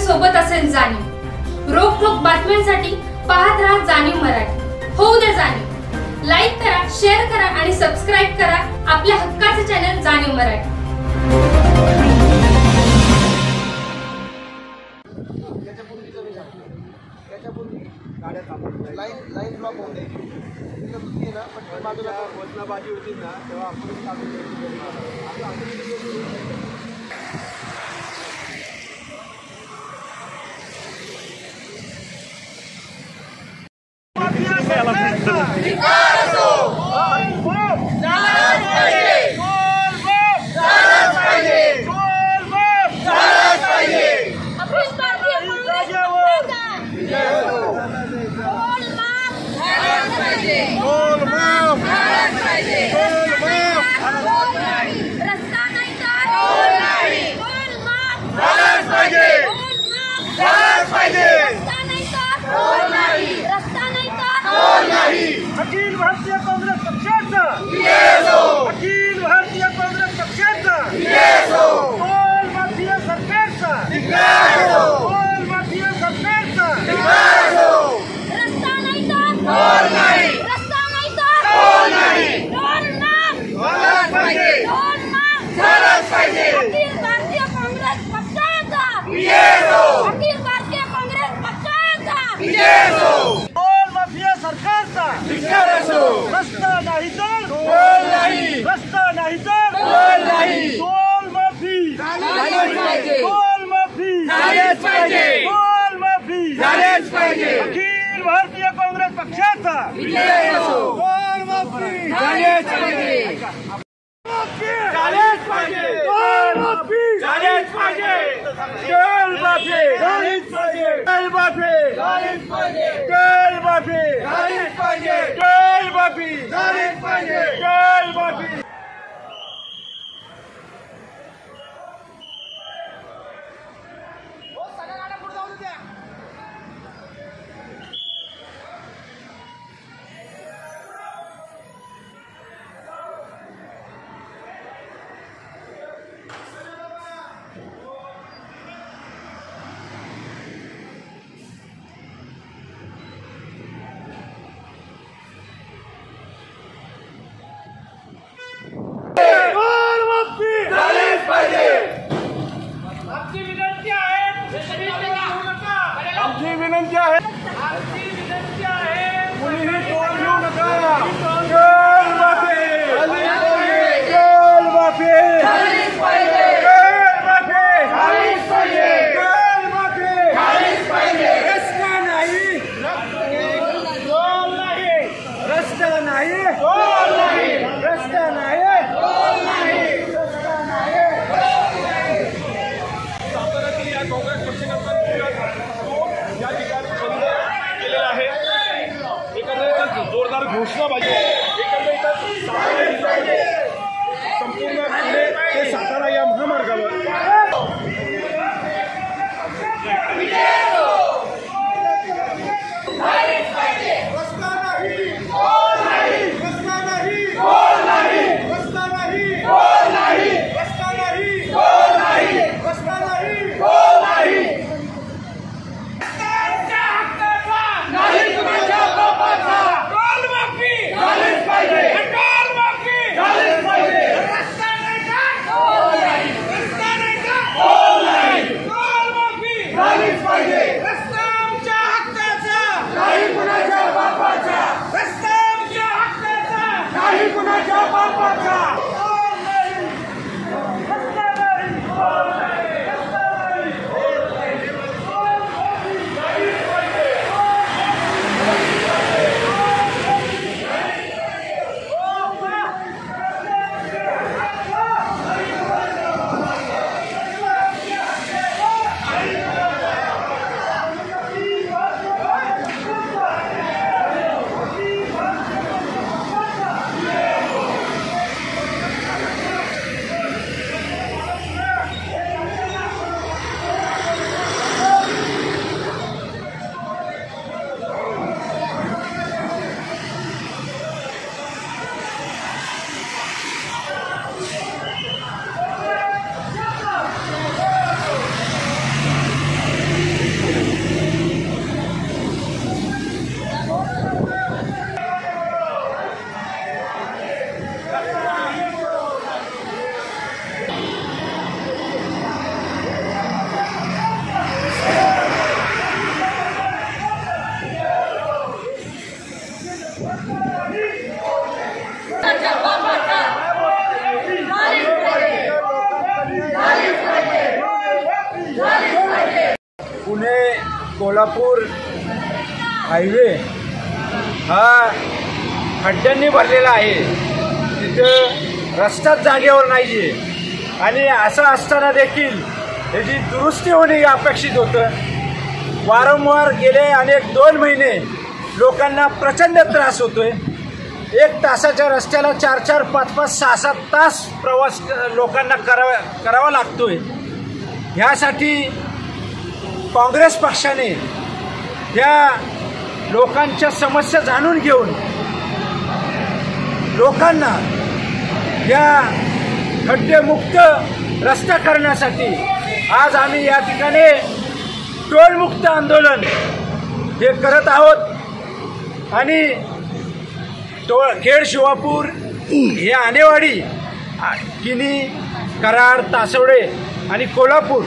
सोबत असेल जाणीव। रोखोक बातम्यांसाठी पाहत राहा जाणीव मराठी। होऊ दे जाणीव। लाईक करा, शेअर करा आणि सबस्क्राइब करा आपल्या हक्काचे चॅनल जाणीव मराठी। लाईन ब्लॉक होऊन द्यायची ना, पण बाजूला वजनाबाजी होती ना तेव्हा आपण काढून अखिल भारतीय काँग्रेस पक्षाचा अखिल भारतीय काँग्रेस पक्षाचा टोल माफिया सरकारचा टोल माफिया सरकारचा रस्ता नाही तर टोल नाही, रस्ता नाही तर टोल नाही, टोल माफ झालाच पाहिजे, टोल माफ झालाच पाहिजे। अखिल भारतीय काँग्रेस पक्षाचा अखिल भारतीय काँग्रेस पक्षाचा टोल माफिया सरकारचा रस्ता नाही तर टोल नाही, रस्ता नाही तर टोल नाही, टोल माफी झालीच पाहिजे, टोल माफी झालीच पाहिजे, टोल माफी झालीच पाहिजे। अखिल भारतीय काँग्रेस पक्षाचा टोल माफी झालीच पाहिजे, झालीच पाहिजे, टोल माफी झालीच पाहिजे, टोल माफी झालीच पाहिजे, टोल माफी झालीच पाहिजे, टोल माफी झालीच पाहिजे, टोल माफी झालीच पाहिजे। टोल माफी आमची विनंती आहे कुणीही टोल घेऊ नका। टोल माफी, टोल माफी, झालीच पाहिजे, टोल माफी, झालीच पाहिजे, टोल माफी, झालीच पाहिजे। रस्ता नाही, टोल नाही, रस्ता नाही, टोल नाही, रस्ता नाही, टोल नाही। रस्ता नाही। साताऱ्यातील या काँग्रेस पक्षाचा या ठिकाणी बंद केलेला आहे। एकंदरीत जोरदार घोषणाबाजी कोल्हापूर हायवे हा खड्ड्यांनी भरलेला आहे, तिथं रस्ताच जागेवर नाही आहे आणि असं असताना देखील त्याची दुरुस्ती होणे अपेक्षित होतं. वारंवार गेले अनेक 2 महिने लोकांना प्रचंड त्रास होतोय. 1 तासाच्या रस्त्याला 4-4, 5-5, 6-7 तास प्रवास लोकांना करावा लागतोय. ह्यासाठी काँग्रेस पक्षाने ह्या लोकांच्या समस्या जाणून घेऊन लोकांना या खड्डेमुक्त रस्ता करण्यासाठी आज आम्ही या ठिकाणी टोलमुक्त आंदोलन हे करत आहोत. आणि खेड, शिवापूर, हे आनेवाडी, किनी, कराड, तासवडे आणि कोल्हापूर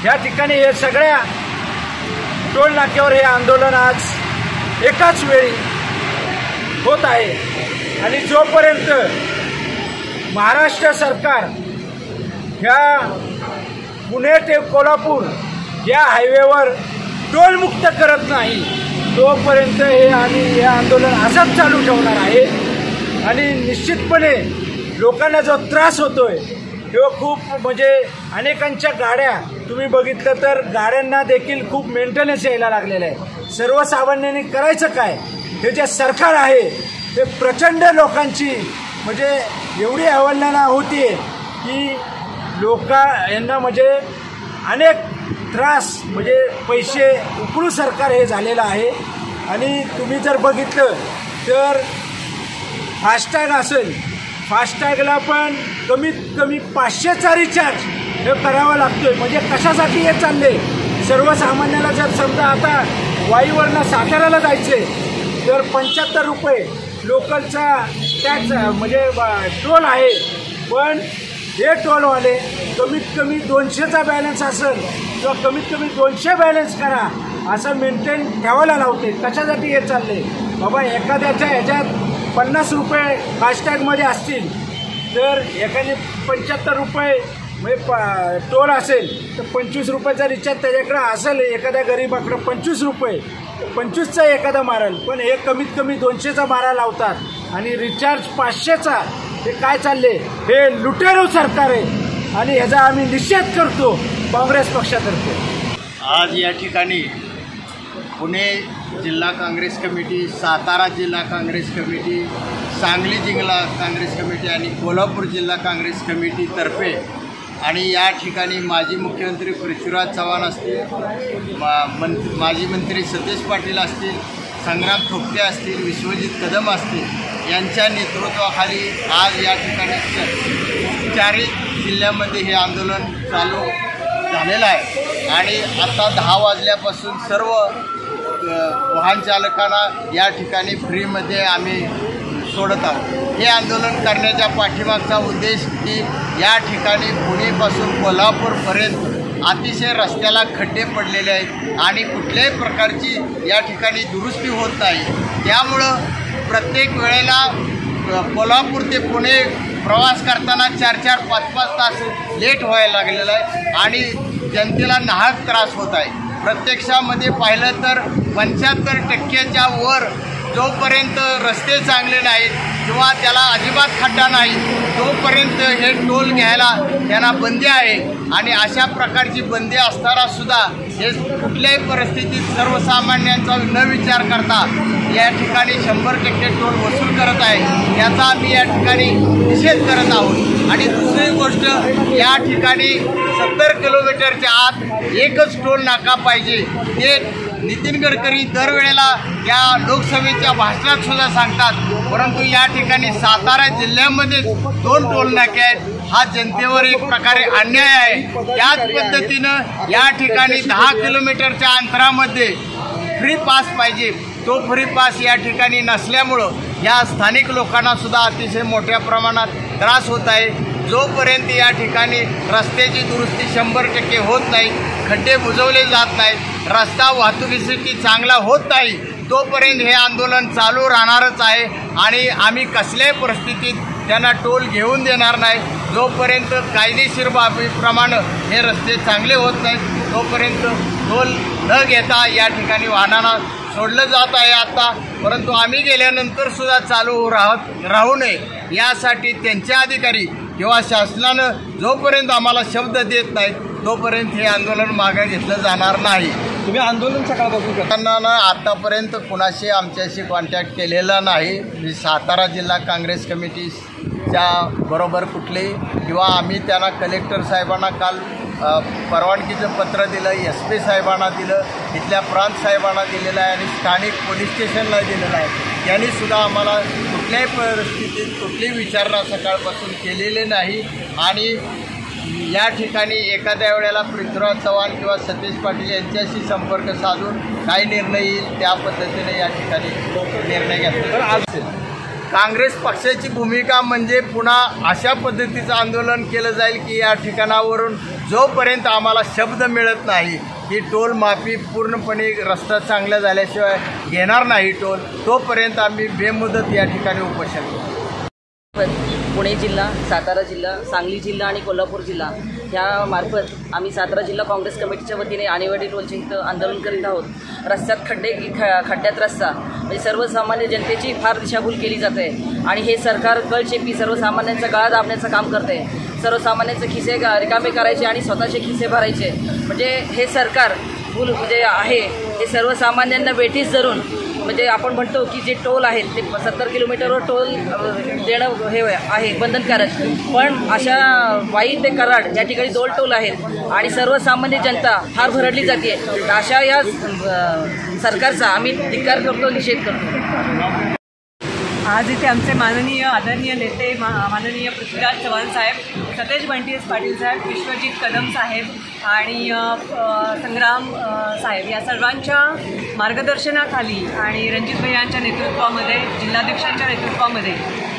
या ठिकाणी हे सगळ्या टोल नाक्यावर हे आंदोलन आज एकाच वेळी होत आहे. आणि जोपर्यंत महाराष्ट्र सरकार ह्या पुणे ते कोल्हापूर या हायवेवर टोलमुक्त करत नाही तोपर्यंत आम्ही हे आंदोलन असंच चालू ठेवणार आहे. आणि निश्चितपणे लोकांना जो त्रास होतोय तो खूप म्हणजे अनेकांच्या गाड्या तुम्ही बघितलं तर गाड्यांना देखील खूप मेंटेनन्स यायला लागलेलं आहे. सर्वसामान्यांनी करायचं काय? हे जे सरकार आहे ते प्रचंड लोकांची म्हणजे एवढी अवहेलना होती की यांना म्हणजे अनेक त्रास म्हणजे पैसे उकळू सरकार हे झालेलं आहे. आणि तुम्ही जर बघितलं तर फास्टॅग असेल, फास्टॅगला पण कमीत कमी 500चा रिचार्ज हे करावा लागतोय. म्हणजे कशासाठी हे चालले? सर्वसामान्याला जर समजा आता वाईवरनं साताऱ्याला जायचे तर 75 रुपये लोकलचा टॅक्स म्हणजे टोल आहे. पण हे टोलवाले कमीत कमी 200चा बॅलन्स असेल किंवा कमीत कमी 200 बॅलन्स करा असं मेंटेन ठेवायला लावते. कशासाठी हे चालले? बाबा एखाद्याच्या ह्याच्यात 50 रुपये फास्टॅगमध्ये असतील तर एखादी 75 रुपये म्हणजे टोल असेल तर 25 रुपयाचा रिचार्ज त्याच्याकडे असेल. एखाद्या गरीबाकडं 25 रुपये 25चा एखादा मारेल, पण हे कमीत कमी 200चा मारा लावतात आणि रिचार्ज 500चा. हे काय चालले? हे लुटेरू सरकार आहे आणि ह्याचा आम्ही निषेध करतो काँग्रेस पक्षातर्फे. आज या ठिकाणी पुणे जिल्हा काँग्रेस कमिटी, सातारा जिल्हा काँग्रेस कमिटी, सांगली जिल्हा काँग्रेस कमिटी आणि कोल्हापूर जिल्हा काँग्रेस कमिटीतर्फे आणि या ठिकाणी माजी मुख्यमंत्री पृथ्वीराज चव्हाण असतील, माजी मंत्री सतेज पाटील असतील, संग्राम थोपटे असतील, विश्वजित कदम असतील यांच्या नेतृत्वाखाली आज या ठिकाणी 4 जिल्ह्यामध्ये हे आंदोलन चालू झालेलं आहे. आणि आता 10 वाजल्यापासून सर्व वाहन चालकांना या ठिकाणी फ्रीमध्ये आम्ही सोडत आहोत. हे आंदोलन करण्याच्या पाठीमागचा उद्देश की या ठिकाणी पुणेपासून कोल्हापूरपर्यंत अतिशय रस्त्याला खड्डे पडलेले आहेत आणि कुठल्याही प्रकारची या ठिकाणी दुरुस्ती होत नाही. त्यामुळं प्रत्येक वेळेला कोल्हापूर ते पुणे प्रवास करताना 4-4, 5-5 तास लेट व्हायला लागलेला आहे आणि जनतेला नाहक त्रास होत आहे. प्रत्यक्षामध्ये पाहिलं तर 75%च्या वर जोपर्यंत रस्ते चांगले नाहीत किंवा त्याला अजिबात खड्डा नाही तोपर्यंत हे टोल घ्यायला त्यांना बंदी आहे. आणि अशा प्रकारची बंदी असतानासुद्धा हे कुठल्याही परिस्थितीत सर्वसामान्यांचा न विचार करता या ठिकाणी 100% टोल वसूल करत आहे. याचा आम्ही या ठिकाणी निषेध करत आहोत. आणि दुसरी गोष्ट, या ठिकाणी 70 किलोमीटरच्या आत एकच टोल नाका पाहिजे. ते नितीन गडकरी दरवेळेला या लोकसभेच्या भाषणात सुद्धा सांगतात, परंतु या ठिकाणी सातारा जिल्ह्यामध्ये 2 टोल नाके आहेत. हा जनतेवर एक प्रकारे अन्याय आहे. त्याच पद्धतीनं या ठिकाणी 10 किलोमीटरच्या अंतरामध्ये फ्री पास पाहिजे. तो फ्री पास या ठिकाणी नसल्यामुळं या स्थानिक लोकांना सुद्धा अतिशय मोठ्या प्रमाणात त्रास होत आहे. जोपर्यंत या ठिकाणी रस्त्याची दुरुस्ती 100% होत नाही, खड्डे बुजवले जात नाहीत, रस्ता वाहतुकीसाठी चांगला होत नाही, तोपर्यंत हे आंदोलन चालू राहणारच आहे. आणि आम्ही कसल्याही परिस्थितीत त्यांना टोल घेऊन देणार नाही. जोपर्यंत कायदेशीर बाबीप्रमाणे हे रस्ते चांगले होत नाहीत तोपर्यंत टोल न घेता या ठिकाणी वाहनांना सोडलं जात आहे आता, परंतु आम्ही गेल्यानंतर सुद्धा चालू राहू नये यासाठी त्यांचे अधिकारी किंवा शासनानं जोपर्यंत आम्हाला शब्द देत नाहीत तोपर्यंत हे आंदोलन मागे घेतलं जाणार नाही. तुम्ही आंदोलन सकाळपासून करताना आतापर्यंत कुणाशी आमच्याशी कॉन्टॅक्ट केलेला नाही. मी सातारा जिल्हा काँग्रेस कमिटीच्या बरोबर कुठले किंवा आम्ही त्यांना कलेक्टर साहेबांना काल परवानगीचं पत्र दिलं, SP साहेबांना दिलं, इथल्या प्रांत साहेबांना दिलेलं आहे आणि स्थानिक पोलीस स्टेशनला दिलेलं आहे. त्यांनीसुद्धा आम्हाला कुठल्याही परिस्थितीत कुठलीही विचारणा सकाळपासून केलेली नाही. आणि या ठिकाणी एखाद्या वेळेला पृथ्वीराज चव्हाण किंवा सतीश पाटील यांच्याशी संपर्क साधून काही निर्णय येईल त्या पद्धतीने या ठिकाणी निर्णय घेतला. काँग्रेस पक्षाची भूमिका म्हणजे पुन्हा अशा पद्धतीचं आंदोलन केलं जाईल की या ठिकाणावरून जोपर्यंत आम्हाला शब्द मिळत नाही की टोल माफी पूर्णपणे रस्ता चांगला झाल्याशिवाय घेणार नाही टोल, तोपर्यंत आम्ही बेमुदत या ठिकाणी उपोषण करू. पुणे जिल्हा, सातारा जिल्हा, सांगली जिल्हा आणि कोल्हापूर जिल्हा ह्या मार्फत आम्ही सातारा जिल्हा काँग्रेस कमिटीच्या वतीने आणेवाडी टोलचे इथं आंदोलन करीत आहोत. रस्त्यात खड्ड्यात रस्ता म्हणजे सर्वसामान्य जनतेची फार दिशाभूल केली जाते आणि हे सरकार गळचेपी सर्वसामान्यांचा गळा दाबण्याचं काम करते. सर्वसामान्यांचे खिसे रिकामे करायचे आणि स्वतःचे खिसे भरायचे म्हणजे हे सरकार भूल म्हणजे आहे. हे सर्वसामान्यांना वेठीस धरून म्हणजे आपण म्हणतो की जे टोल आहेत ते 70 किलोमीटरवर टोल देणं हे आहे बंधनकारक, पण अशा वाई ते कराड या ठिकाणी 2 टोल आहेत आणि सर्वसामान्य जनता फार भरडली जाते. अशा या सरकारचा आम्ही धिक्कार करतो, निषेध करतो. आज इथे आमचे माननीय आदरणीय नेते माननीय पृथ्वीराज चव्हाण साहेब, सतेज बंटी पाटील साहेब, विश्वजित कदम साहेब आणि संग्राम साहेब या सर्वांच्या मार्गदर्शनाखाली आणि रणजित भैयांच्या नेतृत्वामध्ये, जिल्हाध्यक्षांच्या नेतृत्वामध्ये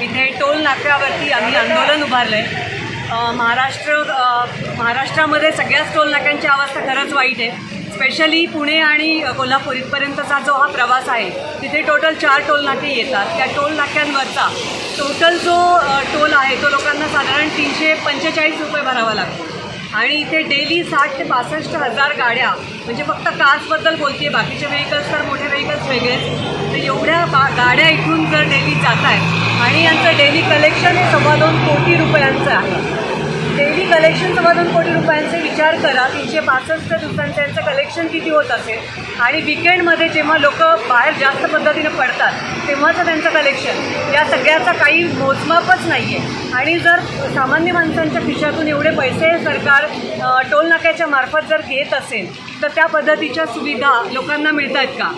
इथे टोल नाक्यावरती आम्ही आंदोलन उभारलं आहे. महाराष्ट्रामध्ये सगळ्याच टोल नाक्यांची अवस्था खरंच वाईट आहे. स्पेशली पुणे आणि कोल्हापूर इथपर्यंतचा जो हा प्रवास आहे तिथे टोटल 4 टोल नाके येतात. त्या टोल नाक्यांवरचा टोटल जो टोल आहे तो लोकांना साधारण 345 रुपये भरावा लागतो आणि इथे डेली 60 ते 65 हजार गाड्या, म्हणजे फक्त कार्सबद्दल बोलते, बाकीचे व्हेकल्स तर मोठे व्हेकल्स वेगळेच, तर एवढ्या गाड्या इथून जर डेली जात आहेत आणि यांचं डेली कलेक्शन हे 2.25 कोटी रुपयांचं आहे. डेली कलेक्शन 2.25 कोटी रुपयांचे विचार करा, 365 दिवसांचं यांचं कलेक्शन किती होत असेल आणि विकेंडमध्ये जेव्हा लोक बाहेर जास्त पद्धतीनं पडतात तेव्हाचं त्यांचं कलेक्शन, या सगळ्याचा काही मोजमापच नाही आहे. आणि जर सामान्य माणसांच्या खिशातून एवढे पैसे सरकार टोल नाक्याच्या मार्फत जर घेत असेल तर त्या पद्धतीच्या सुविधा लोकांना मिळत आहेत का?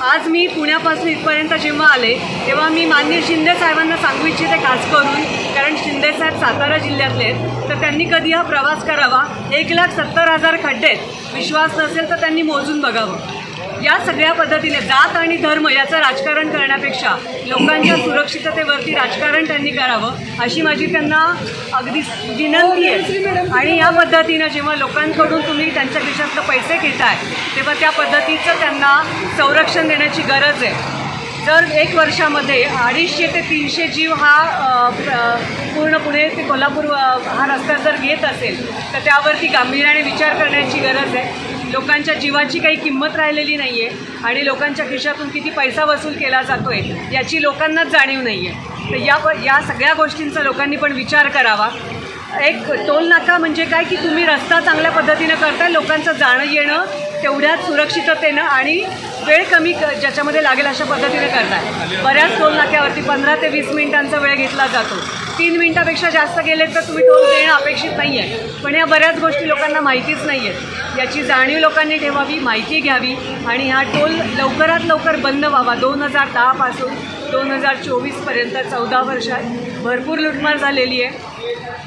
आज मी पुण्यापासून इथपर्यंत जेव्हा आले तेव्हा मी माननीय शिंदे साहेबांना सांगू इच्छिते खास करून, कारण शिंदे साहेब सातारा जिल्ह्यातले आहेत, तर त्यांनी कधी हा प्रवास करावा. 1,70,000 खड्डे आहेत, विश्वास नसेल तर त्यांनी मोजून बघावं. या सगळ्या पद्धतीने जात आणि धर्म याचं राजकारण करण्यापेक्षा लोकांच्या सुरक्षिततेवरती राजकारण त्यांनी करावं अशी माझी त्यांना अगदी विनंती आहे. आणि या पद्धतीनं जेव्हा लोकांकडून तुम्ही त्यांच्या खिशातलं पैसे घेताय तेव्हा त्या पद्धतीचं त्यांना संरक्षण देण्याची गरज आहे. जर 1 वर्षामध्ये 250 ते 300 जीव हा पूर्ण पुणे ते कोल्हापूर हा रस्ता जर घेत असेल तर त्यावरती गांभीर्याने विचार करण्याची गरज आहे. लोकांच्या जीवाची काही किंमत राहिलेली नाही आहे आणि लोकांच्या खिशातून किती पैसा वसूल केला जातो आहे याची लोकांनाच जाणीव नाही आहे. तर या सगळ्या गोष्टींचा लोकांनी पण विचार करावा. एक टोल नाका म्हणजे काय की तुम्ही रस्ता चांगल्या पद्धतीनं करताय, लोकांचं जाणं येणं तेवढ्याच सुरक्षिततेनं आणि वेळ कमी ज्याच्यामध्ये लागेल अशा पद्धतीने करताय. बऱ्याच टोल नाक्यावरती 15 ते 20 मिनिटांचा वेळ घेतला जातो. 3 मिनिटापेक्षा जास्त गेले तर तुम्ही टोल देणं अपेक्षित नाही आहे, पण या बऱ्याच गोष्टी लोकांना माहितीच नाही आहेत. याची जाणीव लोकांनी ठेवावी, माहिती घ्यावी आणि हा टोल लवकरात लवकर बंद व्हावा. 2010 पासून 2024पर्यंत 14 वर्षात भरपूर लुटमार झालेली आहे.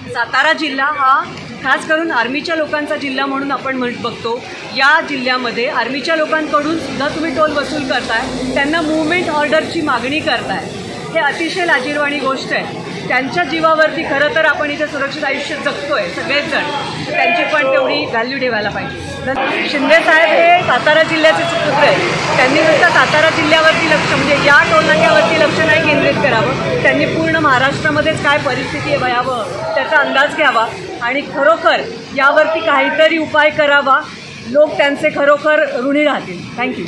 सातारा जिल्हा हा खास करून आर्मीच्या लोकांचा जिल्हा म्हणून आपण बघतो. या जिल्ह्यामध्ये आर्मीच्या लोकांकडून सुद्धा तुम्ही टोल वसूल करताय, त्यांना मूव्हमेंट ऑर्डरची मागणी करताय. हे अतिशय लाजिरवाणी गोष्ट आहे. त्यांच्या जीवावरती खरं तर आपण इथे सुरक्षित आयुष्य जगतोय सगळेच जण, त्यांची पण तेवढी व्हॅल्यू ठेवायला पाहिजे. शिंदे साहेब हे सातारा जिल्ह्याचे सुपुत्र आहेत. त्यांनी नुसतं सातारा जिल्ह्यावरती लक्ष म्हणजे या टोल नाक्यावरती लक्ष नाही केंद्रित करावं, त्यांनी पूर्ण महाराष्ट्रामध्येच काय परिस्थिती आहे भयावह त्याचा अंदाज घ्यावा आणि खरोखर यावरती काहीतरी उपाय करावा. लोक त्यांचे खरोखर ऋणी राहतील. थँक्यू.